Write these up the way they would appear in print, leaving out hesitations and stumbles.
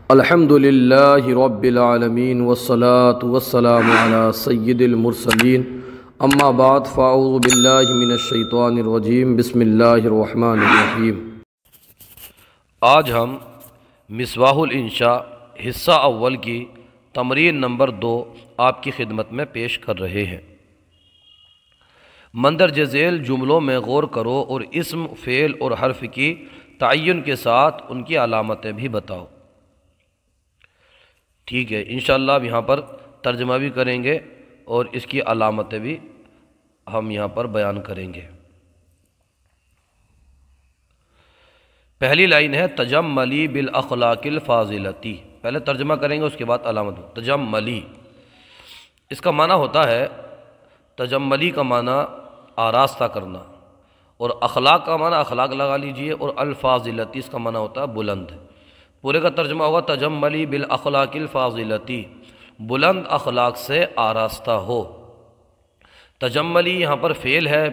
الحمد للہ رب العالمین والصلاة والسلام علی سید المرسلین اما بعد فاعوذ باللہ من الشیطان الرجیم بسم اللہ الرحمن الرحیم۔ آج ہم مصباح الانشاء حصہ اول کی تمرین نمبر 2 آپ کی خدمت میں پیش کر رہے ہیں۔ مندرجہ ذیل جملوں میں غور کرو اور اسم، فعل اور حرف کی تعین کے ساتھ ان کی علامتیں بھی بتاؤ۔ ٹھیک ہے، انشاءاللہ اب یہاں پر ترجمہ بھی کریں گے اور اس کی علامتیں بھی ہم یہاں پر بیان کریں گے۔ پہلی لائن ہے تجملی بالاخلاق الفاضلتی۔ پہلے ترجمہ کریں گے، اس کے بعد علامت۔ تجملی اس کا معنی ہوتا ہے، تجملی کا معنی آراستہ کرنا، اور اخلاق کا معنی اخلاق لگا لیجئے، اور الفاضلتی اس کا معنی ہوتا ہے بلند۔ پورے کا ترجمہ ہوگا تجملی بالاخلاق الفاضلتی، بلند اخلاق سے آراستہ ہو۔ تجملی یہاں پر فعل ہے،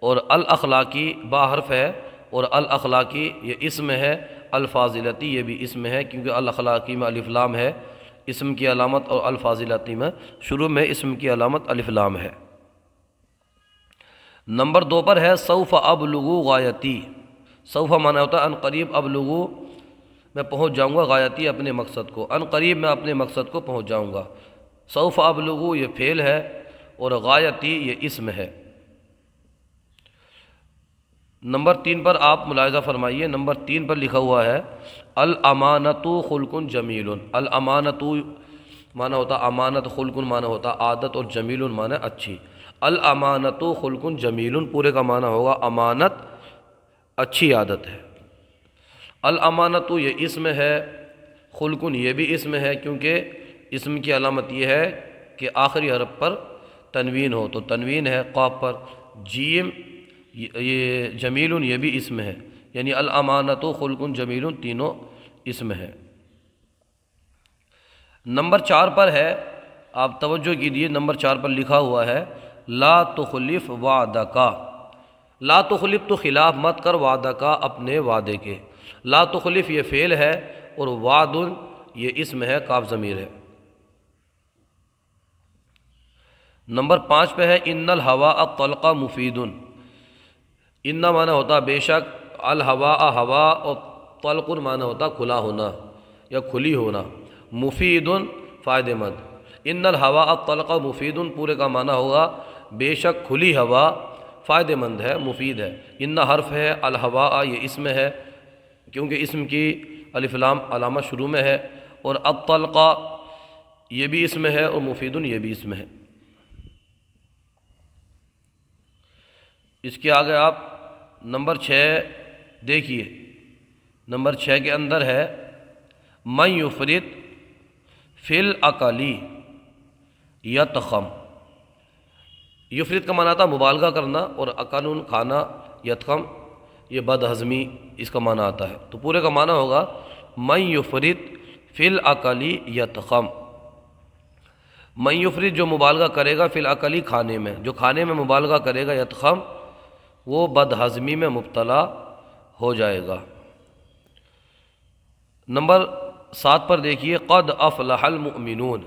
اور الاخلاقی با حرف ہے، اور الاخلاقی یہ اسم ہے، الفاضلتی یہ بھی اسم ہے، کیونکہ الاخلاقی میں الف لام ہے اسم کی علامت، اور الفاضلتی میں شروع میں اسم کی علامت الف لام ہے۔ نمبر 2 پر ہے سوف ابلغ غایتی۔ سوف معنی ہوتا ہے ان قریب، ابلغ میں پہنچ جاؤں گا، غایتی اپنے مقصد کو، ان قریب میں اپنے مقصد کو پہنچ جاؤں گا۔ سوف ابلغ یہ فعل ہے، اور غایتی یہ اسم ہے۔ نمبر 3 پر آپ ملاحظہ فرمائیے، نمبر 3 پر لکھا ہوا ہے الامانۃ خلق جمیل۔ الامانۃ معنی ہوتا امانت، خلق معنی ہوتا عادت، اور جمیل معنی اچھی۔ الامانۃ خلق جمیل پورے کا معنی ہوگا امانت اچھی عادت ہے۔ الامانۃ یہ اسم ہے، خلق یہ بھی اسم ہے، کیونکہ اسم کی علامت یہ ہے کہ آخری حرف پر تنوین ہو، تو تنوین ہے قاف پر۔ جیم یہ جمیل یہ بھی اسم ہے، یعنی الامانۃ خلق جمیل تینوں اسم ہے۔ نمبر 4 پر ہے، آپ توجہ کیجیے، نمبر 4 پر لکھا ہوا ہے لا تخلف وعدک۔ لا تخلف تو خلاف مت کر، وعدک اپنے وعدے کے۔ لا تخلف یہ فعل ہے، اور وعد یہ اسم ہے، کاف ضمیر ہے۔ نمبر 5 پہ ہے ان الہواء طلق مفید۔ ان معنی ہوتا بے شک، الہواء ہوا، اور طلق معنی ہوتا کھلا ہونا یا کھلی ہونا، مفید فائدہ مند۔ ان الہواء طلق مفید پورے کا معنی ہوگا بے شک کھلی ہوا فائدہ مند ہے، مفید ہے۔ ان حرف ہے، الہواء یہ اسم ہے، کیونکہ اسم کی الف لام علامت شروع میں ہے، اور الطلق یہ بھی اسم ہے، اور مفید یہ بھی اسم ہے۔ اس کے آگے آپ نمبر 6 دیکھیے، نمبر 6 کے اندر ہے من یفرط فی الاکلی یتخم۔ یفرط کا معنی تھا مبالغہ کرنا، اور اکلن کھانا، یتخم یہ بد ہضمی اس کا معنی آتا ہے، تو پورے کا معنی ہوگا من یفرط فی الاکلی یتخم۔ من یفرط جو مبالغہ کرے گا، فی الاکلی کھانے میں، جو کھانے میں مبالغہ کرے گا، یتخم وہ بد ہضمی میں مبتلا ہو جائے گا۔ نمبر 7 پر دیکھیے قد افلح المؤمنون۔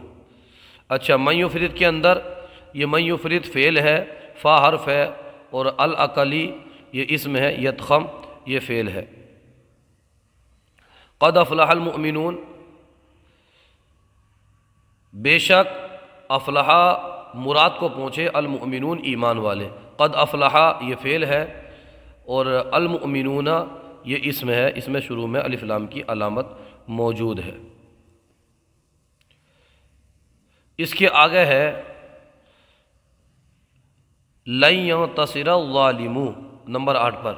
اچھا، من یفرط کے اندر یہ من یفرط فعل ہے، فا حرف ہے، اور الاکلی یہ اسم ہے، یتخم یہ فعل ہے۔ قد افلح المؤمنون بے شک، افلح مراد کو پہنچے، المؤمنون ایمان والے۔ قد افلح یہ فعل ہے، اور المؤمنون یہ اسم ہے، اس میں شروع میں الف لام کی علامت موجود ہے۔ اس کے آگے ہے لن ینتصر الظالم، نمبر 8 پر۔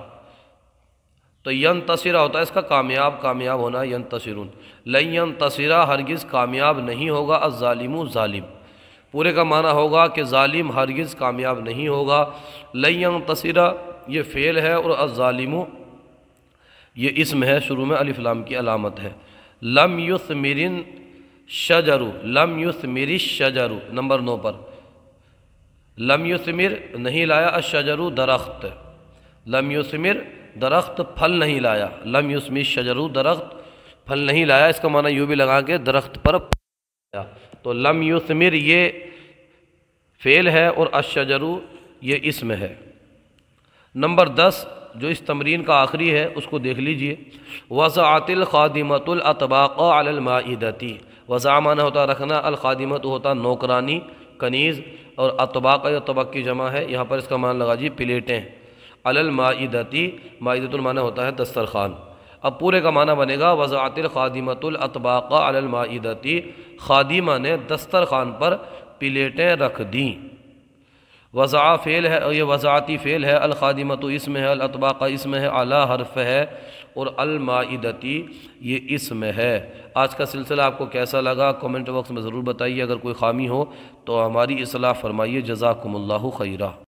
تو ینتصر ہوتا ہے اس کا کامیاب ہونا، ینتصرون۔ لن ینتصر ہرگز کامیاب نہیں ہوگا، الظالم ظالم پورے کا معنی ہوگا کہ ظالم ہرگز کامیاب نہیں ہوگا۔ لن ینتصر یہ فعل ہے، اور الظالم یہ اسم ہے، شروع میں الف لام کی علامت ہے۔ لم یثمر الشجر، لم یثمر الشجر نمبر 9 پر۔ لم یثمر نہیں لایا، الشجر درخت، لم یثمر درخت پھل نہیں لایا، لم یثمر الشجر درخت پھل نہیں لایا، اس کا معنی یوں بھی لگا کے درخت پر پھل۔ تو لم یثمر یہ فعل ہے اور الشجر یہ اسم ہے۔ نمبر 10 جو اس تمرین کا آخری ہے اس کو دیکھ لیجئے۔ وضعت الخادمۃ الاطباق علی المائدۃ، وضع معنی ہوتا رکھنا، الخادمۃ ہوتا نوکرانی کنیز، اور اطباق یا طبق کی جمع ہے، یہاں پر اس کا معنی لگا جی پلیٹیں، علی المائدۃ، مائدۃ المعنی ہوتا ہے دسترخوان۔ اب پورے کا معنی بنے گا وضعت الخادمۃ الاطباق علی المائدۃ، خادمہ نے دسترخوان پر پلیٹیں رکھ دیں۔ وضع فعل ہے، یہ وضعاتی فعل ہے، الخادمۃ اسم ہے، الاطباق اسم ہے، اعلیٰ حرف ہے، اور المائدتی یہ اسم ہے۔ آج کا سلسلہ آپ کو کیسا لگا کمنٹ باکس میں ضرور بتائیے، اگر کوئی خامی ہو تو ہماری اصلاح فرمائیے۔ جزاکم اللہ خیرہ۔